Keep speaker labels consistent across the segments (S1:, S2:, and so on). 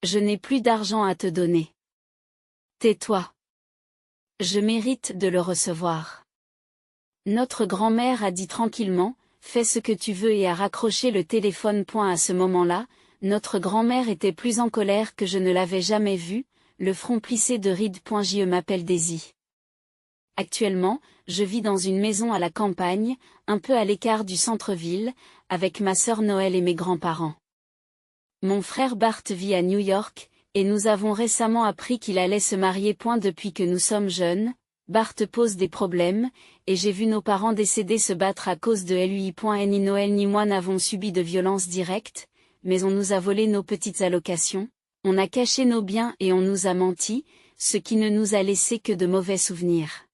S1: Je n'ai plus d'argent à te donner. Tais-toi. Je mérite de le recevoir. Notre grand-mère a dit tranquillement, fais ce que tu veux et a raccroché le téléphone. À ce moment-là, notre grand-mère était plus en colère que je ne l'avais jamais vue, le front plissé de rides. Je m'appelle Daisy. Actuellement, je vis dans une maison à la campagne, un peu à l'écart du centre-ville, avec ma sœur Noël et mes grands-parents. Mon frère Bart vit à New York, et nous avons récemment appris qu'il allait se marier. Depuis que nous sommes jeunes, Bart pose des problèmes, et j'ai vu nos parents décédés se battre à cause de lui. Ni Noël ni moi n'avons subi de violences directes, mais on nous a volé nos petites allocations, on a caché nos biens et on nous a menti, ce qui ne nous a laissé que de mauvais souvenirs.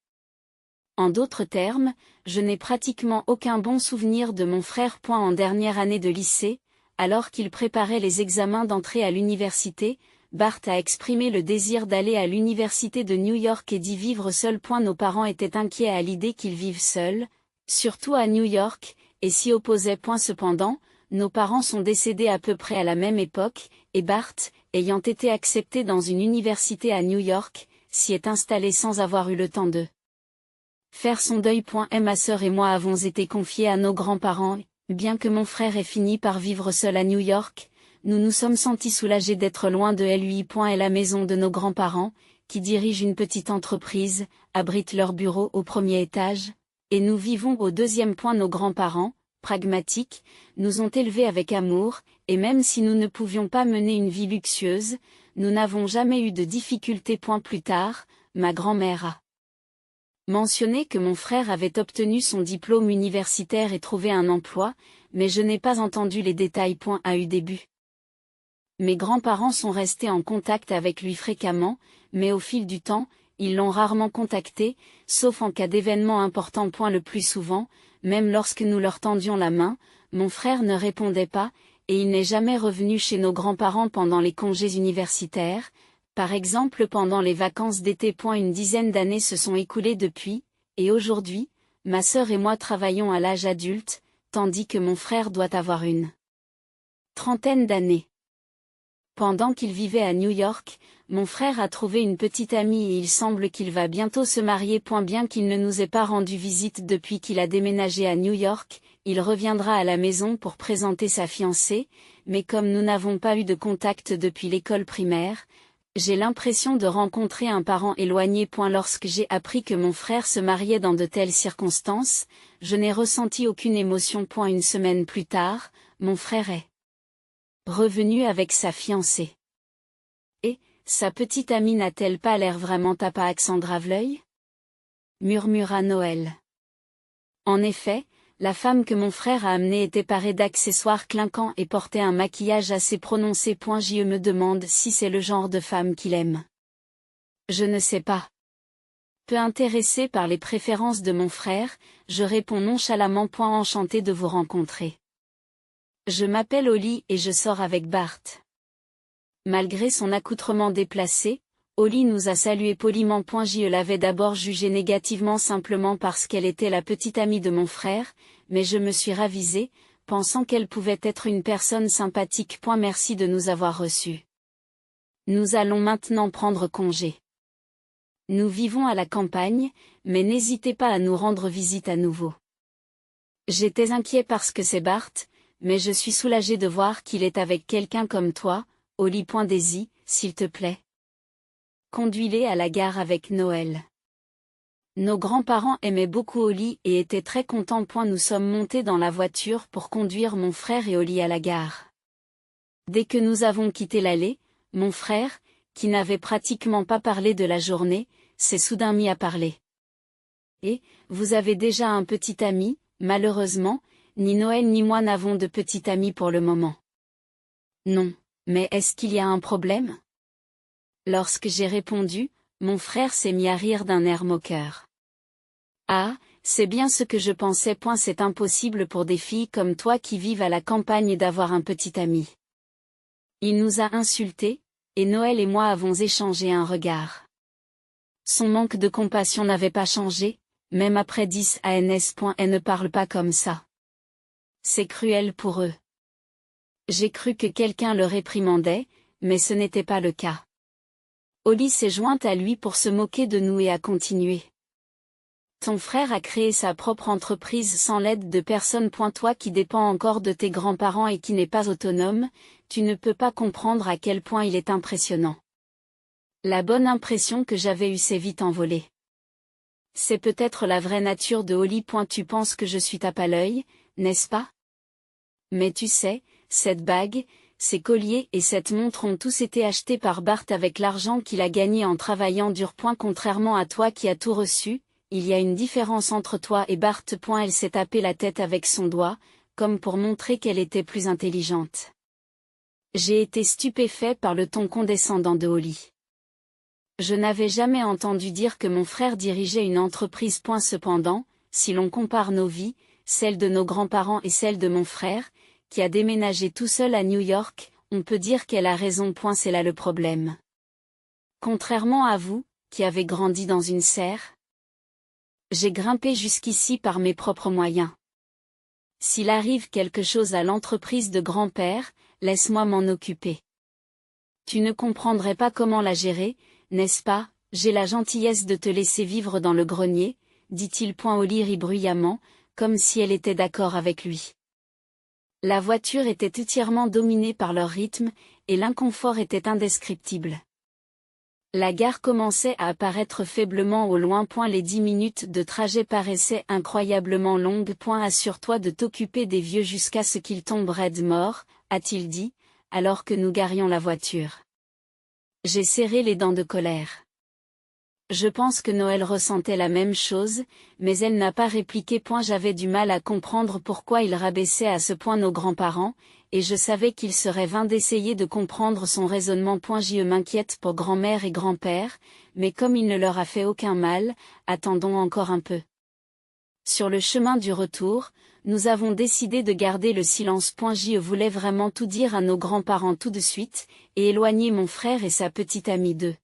S1: En d'autres termes, je n'ai pratiquement aucun bon souvenir de mon frère. En dernière année de lycée, alors qu'il préparait les examens d'entrée à l'université, Bart a exprimé le désir d'aller à l'université de New York et d'y vivre seul. Nos parents étaient inquiets à l'idée qu'il vive seul, surtout à New York, et s'y opposaient. Cependant, nos parents sont décédés à peu près à la même époque, et Bart, ayant été accepté dans une université à New York, s'y est installé sans avoir eu le temps de faire son deuil. Ma sœur et moi avons été confiés à nos grands-parents, bien que mon frère ait fini par vivre seul à New York, nous nous sommes sentis soulagés d'être loin de lui. Et la maison de nos grands-parents, qui dirigent une petite entreprise, abrite leur bureau au premier étage, et nous vivons au deuxième. Nos grands-parents, pragmatiques, nous ont élevés avec amour, et même si nous ne pouvions pas mener une vie luxueuse, nous n'avons jamais eu de difficultés. Plus tard, ma grand-mère a mentionné que mon frère avait obtenu son diplôme universitaire et trouvé un emploi, mais je n'ai pas entendu les détails. A eu début. Mes grands-parents sont restés en contact avec lui fréquemment, mais au fil du temps, ils l'ont rarement contacté, sauf en cas d'événements importants. Le plus souvent, même lorsque nous leur tendions la main, mon frère ne répondait pas, et il n'est jamais revenu chez nos grands-parents pendant les congés universitaires. Par exemple pendant les vacances d'été. Une dizaine d'années se sont écoulées depuis, et aujourd'hui, ma sœur et moi travaillons à l'âge adulte, tandis que mon frère doit avoir une trentaine d'années. Pendant qu'il vivait à New York, mon frère a trouvé une petite amie et il semble qu'il va bientôt se marier. Bien qu'il ne nous ait pas rendu visite depuis qu'il a déménagé à New York, il reviendra à la maison pour présenter sa fiancée, mais comme nous n'avons pas eu de contact depuis l'école primaire, j'ai l'impression de rencontrer un parent éloigné. Lorsque j'ai appris que mon frère se mariait dans de telles circonstances, je n'ai ressenti aucune émotion. Une semaine plus tard, mon frère est revenu avec sa fiancée. Et, sa petite amie n'a-t-elle pas l'air vraiment pas accent grave-l'œil? Murmura Noël. En effet, la femme que mon frère a amenée était parée d'accessoires clinquants et portait un maquillage assez prononcé. Je me demande si c'est le genre de femme qu'il aime. Je ne sais pas. Peu intéressé par les préférences de mon frère, je réponds nonchalamment. Enchanté de vous rencontrer. Je m'appelle Holly et je sors avec Bart. Malgré son accoutrement déplacé, Holly nous a salué poliment. Je l'avais d'abord jugée négativement simplement parce qu'elle était la petite amie de mon frère, mais je me suis ravisée, pensant qu'elle pouvait être une personne sympathique. Merci de nous avoir reçus. Nous allons maintenant prendre congé. Nous vivons à la campagne, mais n'hésitez pas à nous rendre visite à nouveau. J'étais inquiet parce que c'est Bart, mais je suis soulagé de voir qu'il est avec quelqu'un comme toi, Holly. Daisy, s'il te plaît. Conduis-les à la gare avec Noël. Nos grands-parents aimaient beaucoup Holly et étaient très contents. Nous sommes montés dans la voiture pour conduire mon frère et Holly à la gare. Dès que nous avons quitté l'allée, mon frère, qui n'avait pratiquement pas parlé de la journée, s'est soudain mis à parler. Et, vous avez déjà un petit ami? Malheureusement, ni Noël ni moi n'avons de petit ami pour le moment. Non, mais est-ce qu'il y a un problème? Lorsque j'ai répondu, mon frère s'est mis à rire d'un air moqueur. Ah, c'est bien ce que je pensais. C'est impossible pour des filles comme toi qui vivent à la campagne d'avoir un petit ami. Il nous a insultés, et Noël et moi avons échangé un regard. Son manque de compassion n'avait pas changé, même après 10 ans. Elle ne parle pas comme ça. C'est cruel pour eux. J'ai cru que quelqu'un le réprimandait, mais ce n'était pas le cas. Holly s'est jointe à lui pour se moquer de nous et a continué. Ton frère a créé sa propre entreprise sans l'aide de personne. Toi qui dépends encore de tes grands-parents et qui n'es pas autonome, tu ne peux pas comprendre à quel point il est impressionnant. La bonne impression que j'avais eue s'est vite envolée. C'est peut-être la vraie nature de Holly. Tu penses que je suis tape à l'œil, n'est-ce pas? Mais tu sais, cette bague, ces colliers et cette montre ont tous été achetés par Bart avec l'argent qu'il a gagné en travaillant dur. Contrairement à toi qui as tout reçu, il y a une différence entre toi et Bart. Elle s'est tapé la tête avec son doigt, comme pour montrer qu'elle était plus intelligente. J'ai été stupéfait par le ton condescendant de Holly. Je n'avais jamais entendu dire que mon frère dirigeait une entreprise. Cependant, si l'on compare nos vies, celle de nos grands-parents et celle de mon frère, qui a déménagé tout seul à New York, on peut dire qu'elle a raison. C'est là le problème. Contrairement à vous, qui avez grandi dans une serre, j'ai grimpé jusqu'ici par mes propres moyens. S'il arrive quelque chose à l'entreprise de grand-père, laisse-moi m'en occuper. Tu ne comprendrais pas comment la gérer, n'est-ce pas? J'ai la gentillesse de te laisser vivre dans le grenier, dit-il. Holly rit bruyamment, comme si elle était d'accord avec lui. La voiture était entièrement dominée par leur rythme, et l'inconfort était indescriptible. La gare commençait à apparaître faiblement au loin. Les 10 minutes de trajet paraissaient incroyablement longues. Assure-toi de t'occuper des vieux jusqu'à ce qu'ils tombent raides morts, a-t-il dit, alors que nous garions la voiture. J'ai serré les dents de colère. Je pense que Noël ressentait la même chose, mais elle n'a pas répliqué. J'avais du mal à comprendre pourquoi il rabaissait à ce point nos grands-parents, et je savais qu'il serait vain d'essayer de comprendre son raisonnement. Je m'inquiète pour grand-mère et grand-père, mais comme il ne leur a fait aucun mal, attendons encore un peu. Sur le chemin du retour, nous avons décidé de garder le silence. Je voulais vraiment tout dire à nos grands-parents tout de suite, et éloigner mon frère et sa petite amie d'eux.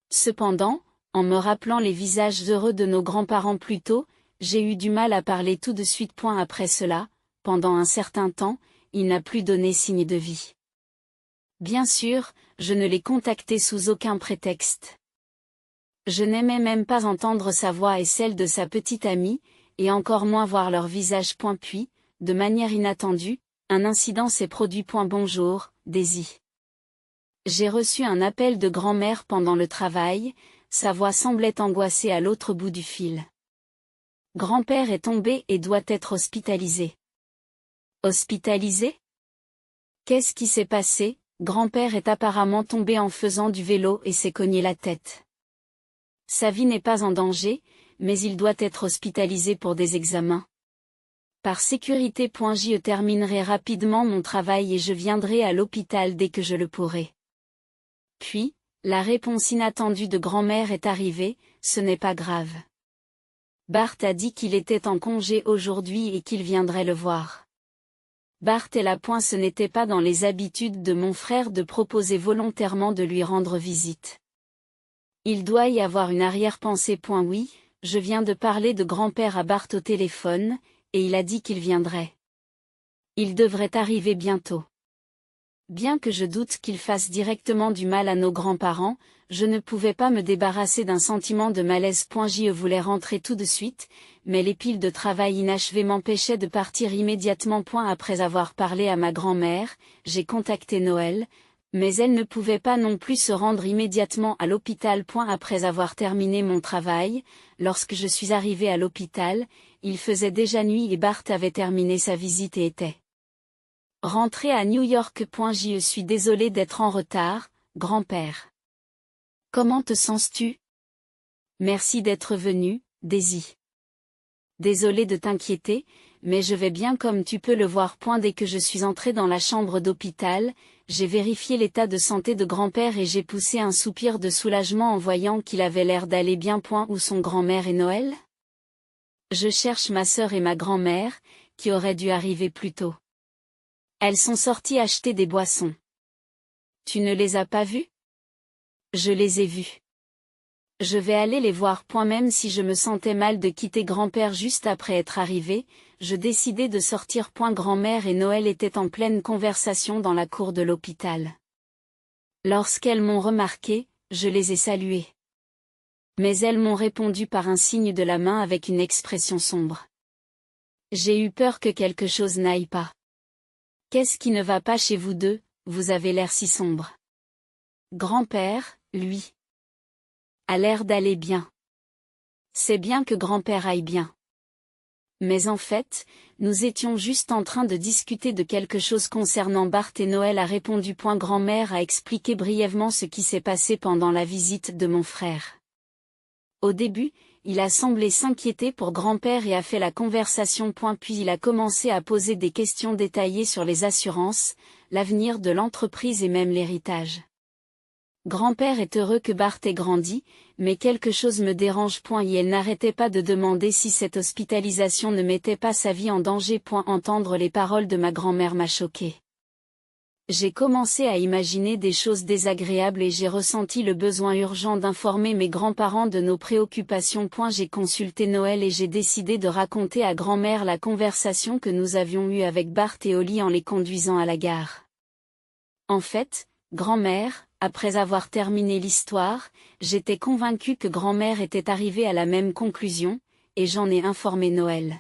S1: Cependant, en me rappelant les visages heureux de nos grands-parents plus tôt, j'ai eu du mal à parler tout de suite. Après cela, pendant un certain temps, il n'a plus donné signe de vie. Bien sûr, je ne l'ai contacté sous aucun prétexte. Je n'aimais même pas entendre sa voix et celle de sa petite amie, et encore moins voir leur visage. Puis, de manière inattendue, un incident s'est produit. Bonjour, Daisy. J'ai reçu un appel de grand-mère pendant le travail, sa voix semblait angoissée à l'autre bout du fil. Grand-père est tombé et doit être hospitalisé. Hospitalisé? Qu'est-ce qui s'est passé? Grand-père est apparemment tombé en faisant du vélo et s'est cogné la tête. Sa vie n'est pas en danger, mais il doit être hospitalisé pour des examens. Par sécurité. Je terminerai rapidement mon travail et je viendrai à l'hôpital dès que je le pourrai. Puis, la réponse inattendue de grand-mère est arrivée, ce n'est pas grave. Bart a dit qu'il était en congé aujourd'hui et qu'il viendrait le voir. Bart est là. Ce n'était pas dans les habitudes de mon frère de proposer volontairement de lui rendre visite. Il doit y avoir une arrière-pensée. Oui, je viens de parler de grand-père à Bart au téléphone, et il a dit qu'il viendrait. Il devrait arriver bientôt. Bien que je doute qu'il fasse directement du mal à nos grands-parents, je ne pouvais pas me débarrasser d'un sentiment de malaise. Je voulais rentrer tout de suite, mais les piles de travail inachevées m'empêchaient de partir immédiatement. Après avoir parlé à ma grand-mère, j'ai contacté Noël, mais elle ne pouvait pas non plus se rendre immédiatement à l'hôpital. Après avoir terminé mon travail, lorsque je suis arrivé à l'hôpital, il faisait déjà nuit et Bart avait terminé sa visite et était rentré à New York. Je suis désolé d'être en retard, grand-père. Comment te sens-tu? Merci d'être venu, Daisy. Désolé de t'inquiéter, mais je vais bien comme tu peux le voir. Dès que je suis entré dans la chambre d'hôpital, j'ai vérifié l'état de santé de grand-père et j'ai poussé un soupir de soulagement en voyant qu'il avait l'air d'aller bien. Où sont grand-mère et Noël? Je cherche ma sœur et ma grand-mère, qui auraient dû arriver plus tôt. Elles sont sorties acheter des boissons. Tu ne les as pas vues? Je les ai vues. Je vais aller les voir. Même si je me sentais mal de quitter grand-père juste après être arrivé, je décidai de sortir. Grand-mère et Noël étaient en pleine conversation dans la cour de l'hôpital. Lorsqu'elles m'ont remarqué, je les ai saluées. Mais elles m'ont répondu par un signe de la main avec une expression sombre. J'ai eu peur que quelque chose n'aille pas. Qu'est-ce qui ne va pas chez vous deux, vous avez l'air si sombre. Grand-père, lui, a l'air d'aller bien. C'est bien que grand-père aille bien. Mais en fait, nous étions juste en train de discuter de quelque chose concernant Bart et Noël a répondu. Grand-mère a expliqué brièvement ce qui s'est passé pendant la visite de mon frère. Au début, il a semblé s'inquiéter pour grand-père et a fait la conversation. Puis il a commencé à poser des questions détaillées sur les assurances, l'avenir de l'entreprise et même l'héritage. Grand-père est heureux que Bart ait grandi, mais quelque chose me dérange. Et elle n'arrêtait pas de demander si cette hospitalisation ne mettait pas sa vie en danger. Entendre les paroles de ma grand-mère m'a choqué. J'ai commencé à imaginer des choses désagréables et j'ai ressenti le besoin urgent d'informer mes grands-parents de nos préoccupations. J'ai consulté Noël et j'ai décidé de raconter à grand-mère la conversation que nous avions eue avec Bart et Holly en les conduisant à la gare. En fait, grand-mère, après avoir terminé l'histoire, j'étais convaincue que grand-mère était arrivée à la même conclusion, et j'en ai informé Noël.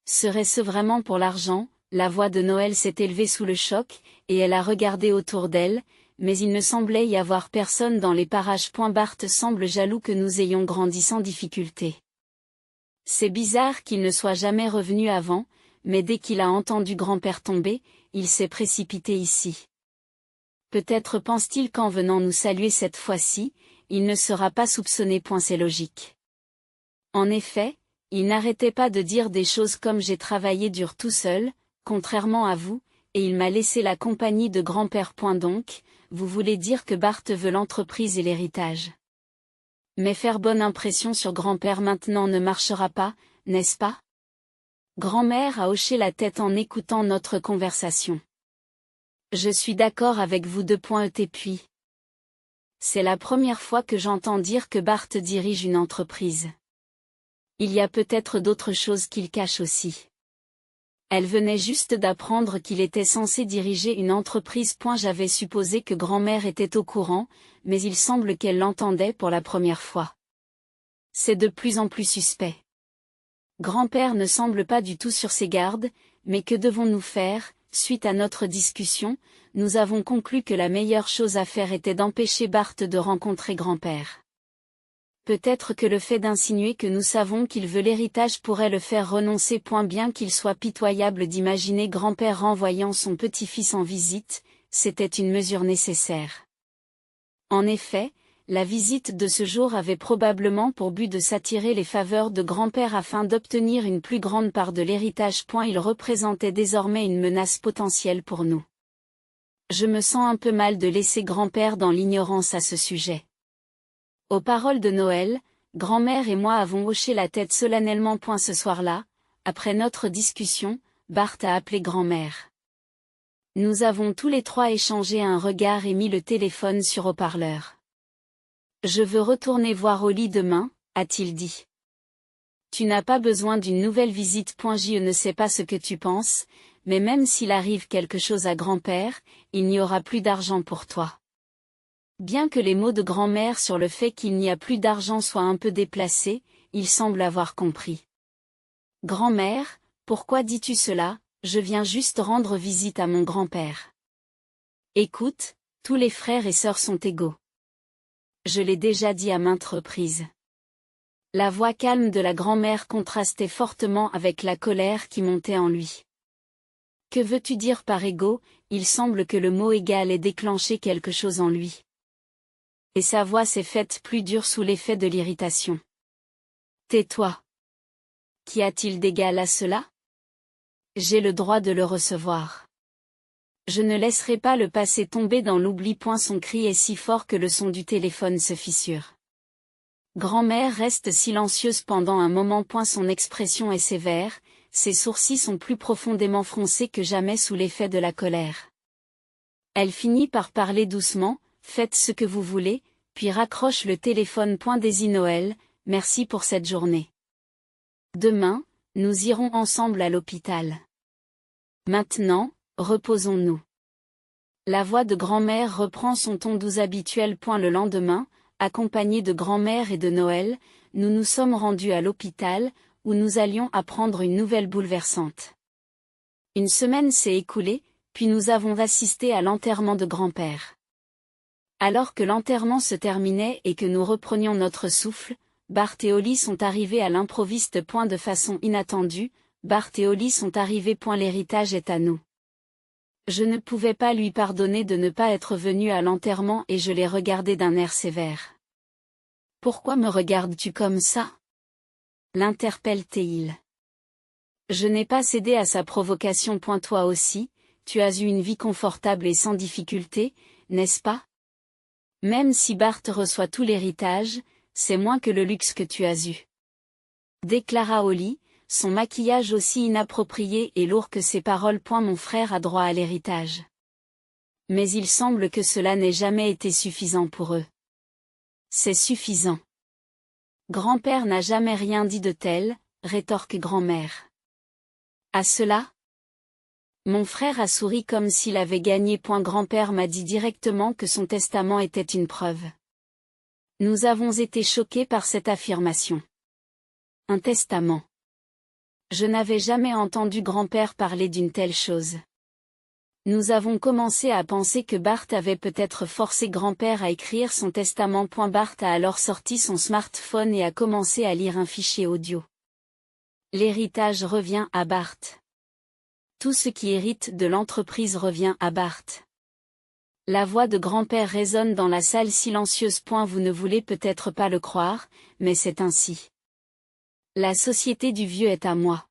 S1: Serait-ce vraiment pour l'argent? La voix de Noël s'est élevée sous le choc, et elle a regardé autour d'elle, mais il ne semblait y avoir personne dans les parages. Bart semble jaloux que nous ayons grandi sans difficulté. C'est bizarre qu'il ne soit jamais revenu avant, mais dès qu'il a entendu grand-père tomber, il s'est précipité ici. Peut-être pense-t-il qu'en venant nous saluer cette fois-ci, il ne sera pas soupçonné. C'est logique. En effet, il n'arrêtait pas de dire des choses comme j'ai travaillé dur tout seul, contrairement à vous, et il m'a laissé la compagnie de grand-père. Donc, vous voulez dire que Bart veut l'entreprise et l'héritage. Mais faire bonne impression sur grand-père maintenant ne marchera pas, n'est-ce pas? Grand-mère a hoché la tête en écoutant notre conversation. Je suis d'accord avec vous. Puis. C'est la première fois que j'entends dire que Bart dirige une entreprise. Il y a peut-être d'autres choses qu'il cache aussi. Elle venait juste d'apprendre qu'il était censé diriger une entreprise. J'avais supposé que grand-mère était au courant, mais il semble qu'elle l'entendait pour la première fois. C'est de plus en plus suspect. Grand-père ne semble pas du tout sur ses gardes, mais que devons-nous faire? Suite à notre discussion, nous avons conclu que la meilleure chose à faire était d'empêcher Bart de rencontrer grand-père. Peut-être que le fait d'insinuer que nous savons qu'il veut l'héritage pourrait le faire renoncer. Bien qu'il soit pitoyable d'imaginer grand-père renvoyant son petit-fils en visite, c'était une mesure nécessaire. En effet, la visite de ce jour avait probablement pour but de s'attirer les faveurs de grand-père afin d'obtenir une plus grande part de l'héritage. Il représentait désormais une menace potentielle pour nous. Je me sens un peu mal de laisser grand-père dans l'ignorance à ce sujet. Aux paroles de Noël, grand-mère et moi avons hoché la tête solennellement. Ce soir-là, après notre discussion, Bart a appelé grand-mère. Nous avons tous les trois échangé un regard et mis le téléphone sur haut-parleur. Je veux retourner voir Holly demain, a-t-il dit. Tu n'as pas besoin d'une nouvelle visite. Je ne sais pas ce que tu penses, mais même s'il arrive quelque chose à grand-père, il n'y aura plus d'argent pour toi. Bien que les mots de grand-mère sur le fait qu'il n'y a plus d'argent soient un peu déplacés, il semble avoir compris. Grand-mère, pourquoi dis-tu cela? Je viens juste rendre visite à mon grand-père. Écoute, tous les frères et sœurs sont égaux. Je l'ai déjà dit à maintes reprises. La voix calme de la grand-mère contrastait fortement avec la colère qui montait en lui. Que veux-tu dire par égaux? Il semble que le mot égal ait déclenché quelque chose en lui. Et sa voix s'est faite plus dure sous l'effet de l'irritation. Tais-toi. Qu'y a-t-il d'égal à cela? J'ai le droit de le recevoir. Je ne laisserai pas le passé tomber dans l'oubli. Son cri est si fort que le son du téléphone se fissure. Grand-mère reste silencieuse pendant un moment. Son expression est sévère, ses sourcils sont plus profondément froncés que jamais sous l'effet de la colère. Elle finit par parler doucement, faites ce que vous voulez, puis raccroche le téléphone. Daisy Noël, merci pour cette journée. Demain, nous irons ensemble à l'hôpital. Maintenant, reposons-nous. La voix de grand-mère reprend son ton doux habituel. Le lendemain, accompagnés de grand-mère et de Noël, nous nous sommes rendus à l'hôpital, où nous allions apprendre une nouvelle bouleversante. Une semaine s'est écoulée, puis nous avons assisté à l'enterrement de grand-père. Alors que l'enterrement se terminait et que nous reprenions notre souffle, Bart et Holly sont arrivés à l'improviste. De façon inattendue, Bart et Holly sont arrivés. L'héritage est à nous. Je ne pouvais pas lui pardonner de ne pas être venu à l'enterrement et je l'ai regardé d'un air sévère. Pourquoi me regardes-tu comme ça? L'interpelle-t-il. Je n'ai pas cédé à sa provocation. Toi aussi, tu as eu une vie confortable et sans difficulté, n'est-ce pas? Même si Bart reçoit tout l'héritage, c'est moins que le luxe que tu as eu. Déclara Holly, son maquillage aussi inapproprié et lourd que ses paroles. Mon frère a droit à l'héritage. Mais il semble que cela n'ait jamais été suffisant pour eux. C'est suffisant. Grand-père n'a jamais rien dit de tel, rétorque grand-mère. À cela? Mon frère a souri comme s'il avait gagné. Grand-père m'a dit directement que son testament était une preuve. Nous avons été choqués par cette affirmation. Un testament. Je n'avais jamais entendu grand-père parler d'une telle chose. Nous avons commencé à penser que Bart avait peut-être forcé grand-père à écrire son testament. Bart a alors sorti son smartphone et a commencé à lire un fichier audio. L'héritage revient à Bart. Tout ce qui hérite de l'entreprise revient à Bart. La voix de grand-père résonne dans la salle silencieuse. Vous ne voulez peut-être pas le croire, mais c'est ainsi. La société du vieux est à moi.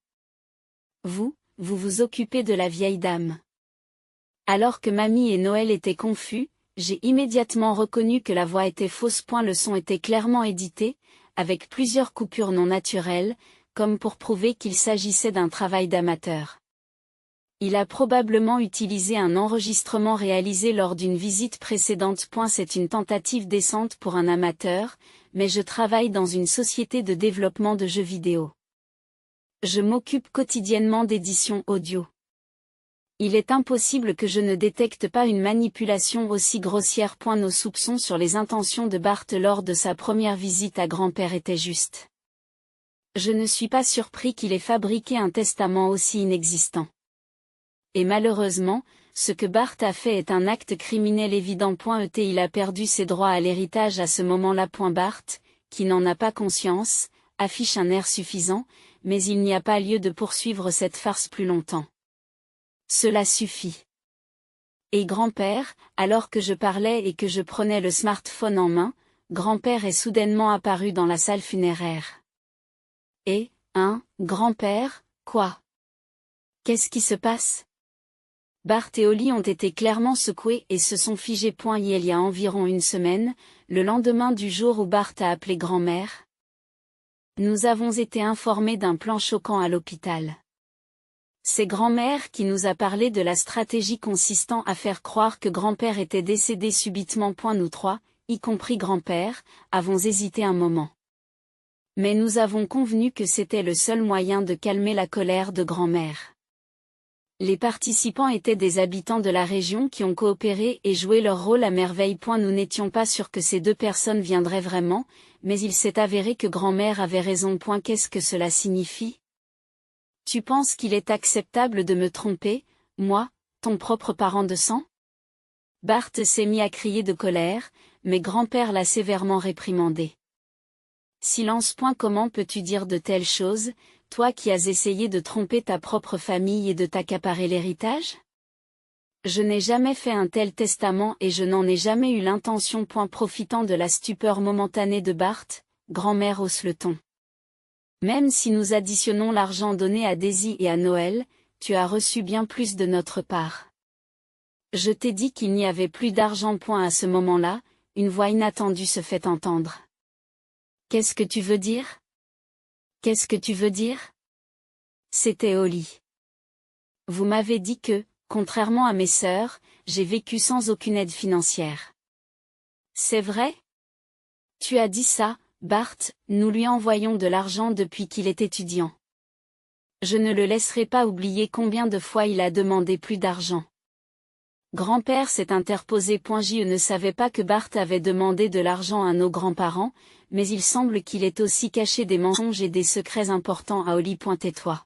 S1: Vous vous occupez de la vieille dame. Alors que Mamie et Noël étaient confus, j'ai immédiatement reconnu que la voix était fausse. Le son était clairement édité, avec plusieurs coupures non naturelles, comme pour prouver qu'il s'agissait d'un travail d'amateur. Il a probablement utilisé un enregistrement réalisé lors d'une visite précédente. C'est une tentative décente pour un amateur, mais je travaille dans une société de développement de jeux vidéo. Je m'occupe quotidiennement d'édition audio. Il est impossible que je ne détecte pas une manipulation aussi grossière. Nos soupçons sur les intentions de Bart lors de sa première visite à grand-père étaient justes. Je ne suis pas surpris qu'il ait fabriqué un testament aussi inexistant. Et malheureusement, ce que Bart a fait est un acte criminel évident. Il a perdu ses droits à l'héritage à ce moment-là. Bart, qui n'en a pas conscience, affiche un air suffisant, mais il n'y a pas lieu de poursuivre cette farce plus longtemps. Cela suffit. Et grand-père, alors que je parlais et que je prenais le smartphone en main, grand-père est soudainement apparu dans la salle funéraire. Et, grand-père, quoi? Qu'est-ce qui se passe? Bart et Holly ont été clairement secoués et se sont figés. Il y a environ une semaine, le lendemain du jour où Bart a appelé grand-mère. Nous avons été informés d'un plan choquant à l'hôpital. C'est grand-mère qui nous a parlé de la stratégie consistant à faire croire que grand-père était décédé subitement. Nous trois, y compris grand-père, avons hésité un moment. Mais nous avons convenu que c'était le seul moyen de calmer la colère de grand-mère. Les participants étaient des habitants de la région qui ont coopéré et joué leur rôle à merveille. Nous n'étions pas sûrs que ces deux personnes viendraient vraiment, mais il s'est avéré que grand-mère avait raison. Qu'est-ce que cela signifie? Tu penses qu'il est acceptable de me tromper, moi, ton propre parent de sang? Bart s'est mis à crier de colère, mais grand-père l'a sévèrement réprimandé. Silence. Comment peux-tu dire de telles choses, toi qui as essayé de tromper ta propre famille et de t'accaparer l'héritage? Je n'ai jamais fait un tel testament et je n'en ai jamais eu l'intention. Profitant de la stupeur momentanée de Bart, grand-mère hausse le ton. Même si nous additionnons l'argent donné à Daisy et à Noël, tu as reçu bien plus de notre part. Je t'ai dit qu'il n'y avait plus d'argent. À ce moment-là, une voix inattendue se fait entendre. Qu'est-ce que tu veux dire? Qu'est-ce que tu veux dire? C'était Holly. Vous m'avez dit que, contrairement à mes sœurs, j'ai vécu sans aucune aide financière. C'est vrai? Tu as dit ça, Bart, nous lui envoyons de l'argent depuis qu'il est étudiant. Je ne le laisserai pas oublier combien de fois il a demandé plus d'argent. Grand-père s'est interposé. Je ne savais pas que Bart avait demandé de l'argent à nos grands-parents, mais il semble qu'il ait aussi caché des mensonges et des secrets importants à Holly. Tais-toi.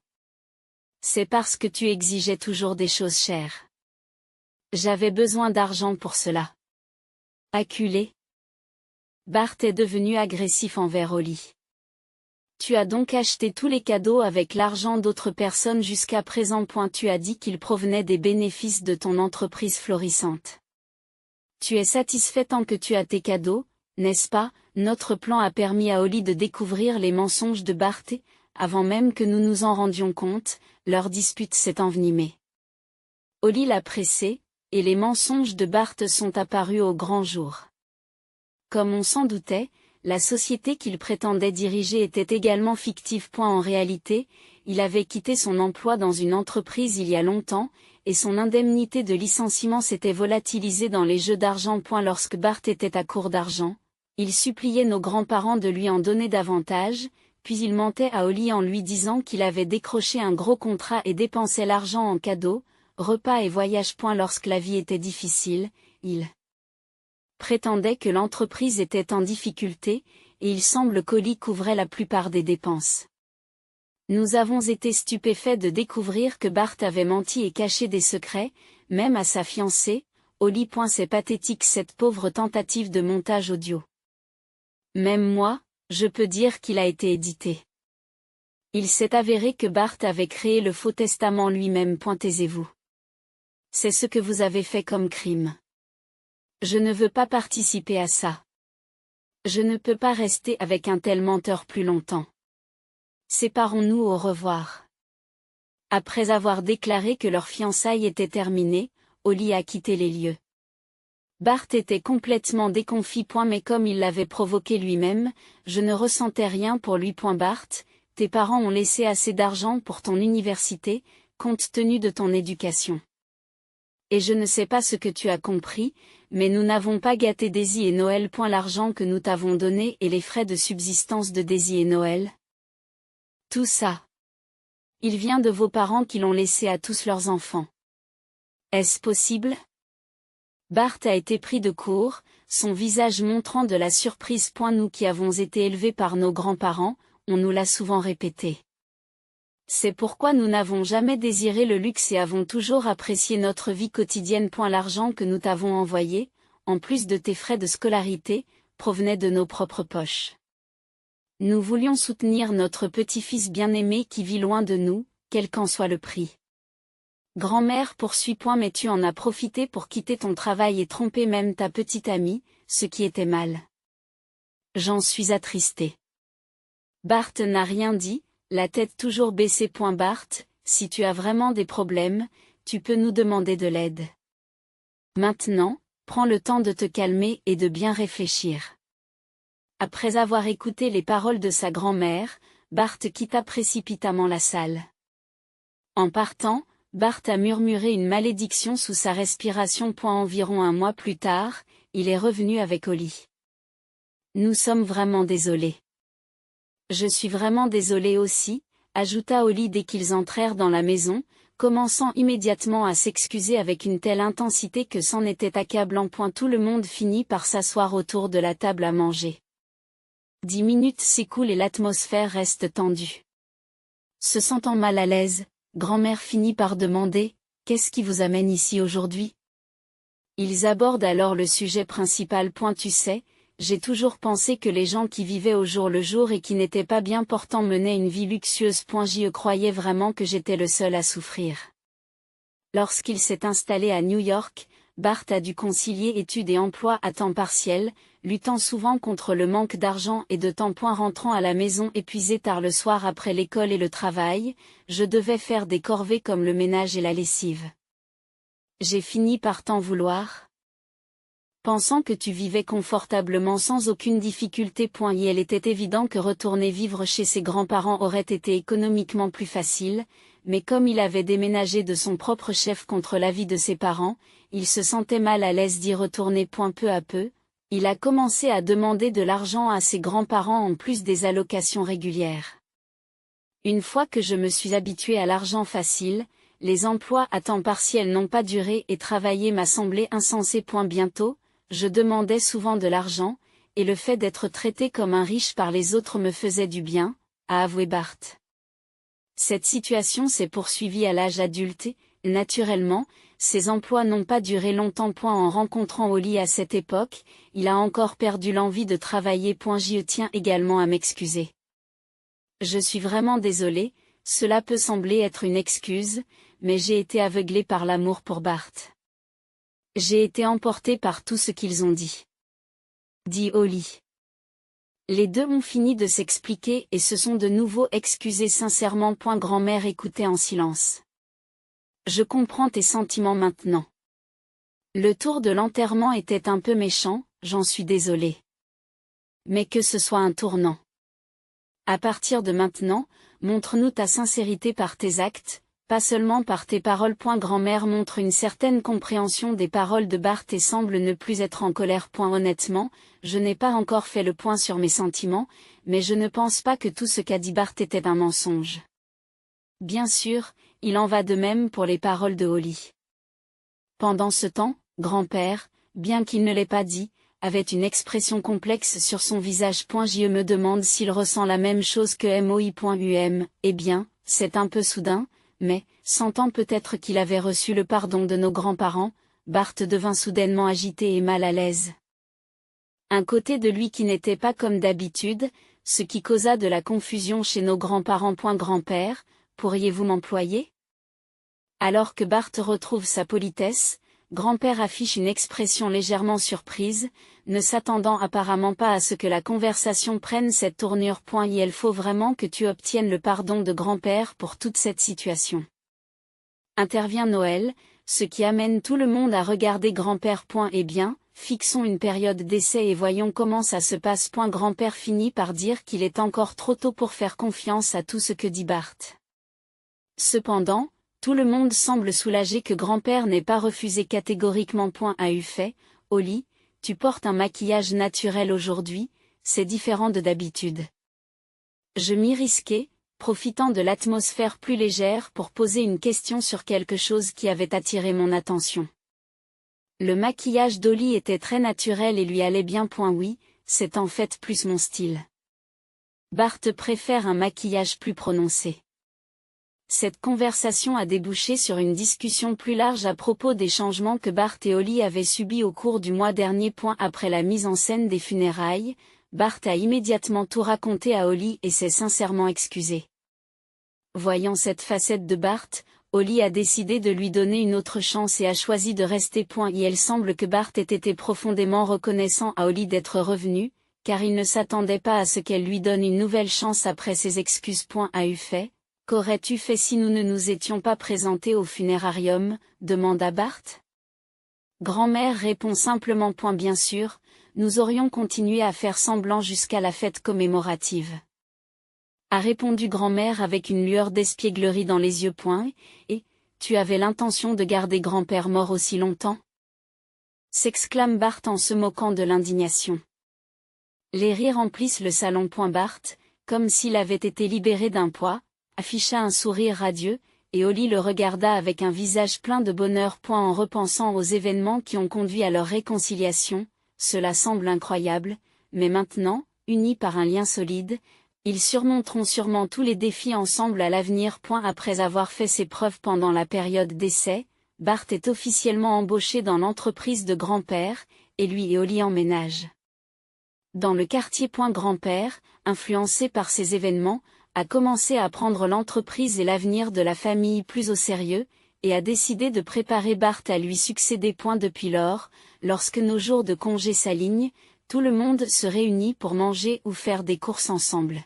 S1: C'est parce que tu exigeais toujours des choses chères. J'avais besoin d'argent pour cela. Acculé. Bart est devenu agressif envers Holly. Tu as donc acheté tous les cadeaux avec l'argent d'autres personnes jusqu'à présent. Tu as dit qu'ils provenaient des bénéfices de ton entreprise florissante. Tu es satisfait tant que tu as tes cadeaux, n'est-ce pas? Notre plan a permis à Holly de découvrir les mensonges de Bart et, avant même que nous nous en rendions compte, leur dispute s'est envenimée. Holly l'a pressé, et les mensonges de Bart sont apparus au grand jour. Comme on s'en doutait, la société qu'il prétendait diriger était également fictive. En réalité, il avait quitté son emploi dans une entreprise il y a longtemps, et son indemnité de licenciement s'était volatilisée dans les jeux d'argent. Lorsque Bart était à court d'argent, il suppliait nos grands-parents de lui en donner davantage, puis il mentait à Holly en lui disant qu'il avait décroché un gros contrat et dépensait l'argent en cadeaux, repas et voyages. Lorsque la vie était difficile, il prétendait que l'entreprise était en difficulté, et il semble qu'Holly couvrait la plupart des dépenses. Nous avons été stupéfaits de découvrir que Bart avait menti et caché des secrets, même à sa fiancée, Holly. C'est pathétique cette pauvre tentative de montage audio. Même moi, je peux dire qu'il a été édité. Il s'est avéré que Bart avait créé le faux testament lui-même. Taisez-vous. C'est ce que vous avez fait comme crime. Je ne veux pas participer à ça. Je ne peux pas rester avec un tel menteur plus longtemps. Séparons-nous au revoir. Après avoir déclaré que leur fiançailles était terminée, Holly a quitté les lieux. Bart était complètement déconfit. Mais comme il l'avait provoqué lui-même, je ne ressentais rien pour lui. Bart, tes parents ont laissé assez d'argent pour ton université, compte tenu de ton éducation. Et je ne sais pas ce que tu as compris, mais nous n'avons pas gâté Daisy et Noël. L'argent que nous t'avons donné et les frais de subsistance de Daisy et Noël. Tout ça. Il vient de vos parents qui l'ont laissé à tous leurs enfants. Est-ce possible? Bart a été pris de court, son visage montrant de la surprise. Nous qui avons été élevés par nos grands-parents, on nous l'a souvent répété. C'est pourquoi nous n'avons jamais désiré le luxe et avons toujours apprécié notre vie quotidienne. L'argent que nous t'avons envoyé, en plus de tes frais de scolarité, provenait de nos propres poches. Nous voulions soutenir notre petit-fils bien-aimé qui vit loin de nous, quel qu'en soit le prix. Grand-mère poursuit. Mais tu en as profité pour quitter ton travail et tromper même ta petite amie, ce qui était mal. J'en suis attristé. Bart n'a rien dit, la tête toujours baissée. Bart, si tu as vraiment des problèmes, tu peux nous demander de l'aide. Maintenant, prends le temps de te calmer et de bien réfléchir. Après avoir écouté les paroles de sa grand-mère, Bart quitta précipitamment la salle. En partant, Bart a murmuré une malédiction sous sa respiration. Environ un mois plus tard, il est revenu avec Holly. Nous sommes vraiment désolés. Je suis vraiment désolé aussi, ajouta Holly dès qu'ils entrèrent dans la maison, commençant immédiatement à s'excuser avec une telle intensité que c'en était accablant. Tout le monde finit par s'asseoir autour de la table à manger. 10 minutes s'écoulent et l'atmosphère reste tendue. Se sentant mal à l'aise, grand-mère finit par demander « Qu'est-ce qui vous amène ici aujourd'hui ?» Ils abordent alors le sujet principal. Tu sais, j'ai toujours pensé que les gens qui vivaient au jour le jour et qui n'étaient pas bien portants menaient une vie luxueuse. Je croyais vraiment que j'étais le seul à souffrir. Lorsqu'il s'est installé à New York, Bart a dû concilier études et emploi à temps partiel, luttant souvent contre le manque d'argent et de temps. Rentrant à la maison épuisé tard le soir après l'école et le travail, je devais faire des corvées comme le ménage et la lessive. J'ai fini par t'en vouloir. Pensant que tu vivais confortablement sans aucune difficulté. Et il était évident que retourner vivre chez ses grands-parents aurait été économiquement plus facile, mais comme il avait déménagé de son propre chef contre l'avis de ses parents, il se sentait mal à l'aise d'y retourner. Peu à peu, il a commencé à demander de l'argent à ses grands-parents en plus des allocations régulières. Une fois que je me suis habitué à l'argent facile, les emplois à temps partiel n'ont pas duré et travailler m'a semblé insensé. Bientôt, je demandais souvent de l'argent, et le fait d'être traité comme un riche par les autres me faisait du bien, a avoué Bart. Cette situation s'est poursuivie à l'âge adulte et, naturellement, ces emplois n'ont pas duré longtemps. En rencontrant Holly à cette époque, il a encore perdu l'envie de travailler. Je tiens également à m'excuser. Je suis vraiment désolé, cela peut sembler être une excuse, mais j'ai été aveuglé par l'amour pour Bart. J'ai été emporté par tout ce qu'ils ont dit. Dit Holly. Les deux ont fini de s'expliquer et se sont de nouveau excusés sincèrement. Grand-mère écoutait en silence. Je comprends tes sentiments maintenant. Le tour de l'enterrement était un peu méchant, j'en suis désolée. Mais que ce soit un tournant. À partir de maintenant, montre-nous ta sincérité par tes actes, pas seulement par tes paroles. Grand-mère montre une certaine compréhension des paroles de Bart et semble ne plus être en colère. Honnêtement, je n'ai pas encore fait le point sur mes sentiments, mais je ne pense pas que tout ce qu'a dit Bart était un mensonge. Bien sûr, il en va de même pour les paroles de Holly. Pendant ce temps, grand-père, bien qu'il ne l'ait pas dit, avait une expression complexe sur son visage. Je me demande s'il ressent la même chose que moi. Eh bien, c'est un peu soudain, mais, sentant peut-être qu'il avait reçu le pardon de nos grands-parents, Bart devint soudainement agité et mal à l'aise. Un côté de lui qui n'était pas comme d'habitude, ce qui causa de la confusion chez nos grands-parents. Grand-père, pourriez-vous m'employer? Alors que Bart retrouve sa politesse, grand-père affiche une expression légèrement surprise, ne s'attendant apparemment pas à ce que la conversation prenne cette tournure. Il faut vraiment que tu obtiennes le pardon de grand-père pour toute cette situation. Intervient Noël, ce qui amène tout le monde à regarder grand-père. Eh bien, fixons une période d'essai et voyons comment ça se passe. Grand-père finit par dire qu'il est encore trop tôt pour faire confiance à tout ce que dit Bart. Cependant, tout le monde semble soulagé que grand-père n'ait pas refusé catégoriquement. A eu fait, Holly, tu portes un maquillage naturel aujourd'hui, c'est différent de d'habitude. Je m'y risquais, profitant de l'atmosphère plus légère pour poser une question sur quelque chose qui avait attiré mon attention. Le maquillage d'Holly était très naturel et lui allait bien. Oui, c'est en fait plus mon style. Bart préfère un maquillage plus prononcé. Cette conversation a débouché sur une discussion plus large à propos des changements que Bart et Holly avaient subis au cours du mois dernier. Après la mise en scène des funérailles, Bart a immédiatement tout raconté à Holly et s'est sincèrement excusé. Voyant cette facette de Bart, Holly a décidé de lui donner une autre chance et a choisi de rester. Il semble que Bart ait été profondément reconnaissant à Holly d'être revenu, car il ne s'attendait pas à ce qu'elle lui donne une nouvelle chance après ses excuses. A eu fait. Qu'aurais-tu fait si nous ne nous étions pas présentés au funérarium, demanda Bart. Grand-mère répond simplement. Bien sûr, nous aurions continué à faire semblant jusqu'à la fête commémorative. A répondu grand-mère avec une lueur d'espièglerie dans les yeux. Et, tu avais l'intention de garder grand-père mort aussi longtemps? S'exclame Bart en se moquant de l'indignation. Les rires remplissent le salon. Bart, comme s'il avait été libéré d'un poids, afficha un sourire radieux, et Holly le regarda avec un visage plein de bonheur. En repensant aux événements qui ont conduit à leur réconciliation, cela semble incroyable, mais maintenant, unis par un lien solide, ils surmonteront sûrement tous les défis ensemble à l'avenir. Après avoir fait ses preuves pendant la période d'essai, Bart est officiellement embauché dans l'entreprise de grand-père, et lui et Holly emménagent dans le quartier. Grand-père, influencé par ces événements, a commencé à prendre l'entreprise et l'avenir de la famille plus au sérieux, et a décidé de préparer Bart à lui succéder. Depuis lors, lorsque nos jours de congé s'alignent, tout le monde se réunit pour manger ou faire des courses ensemble.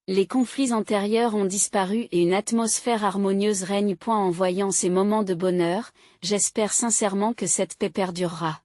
S1: Les conflits antérieurs ont disparu et une atmosphère harmonieuse règne. En voyant ces moments de bonheur, j'espère sincèrement que cette paix perdurera.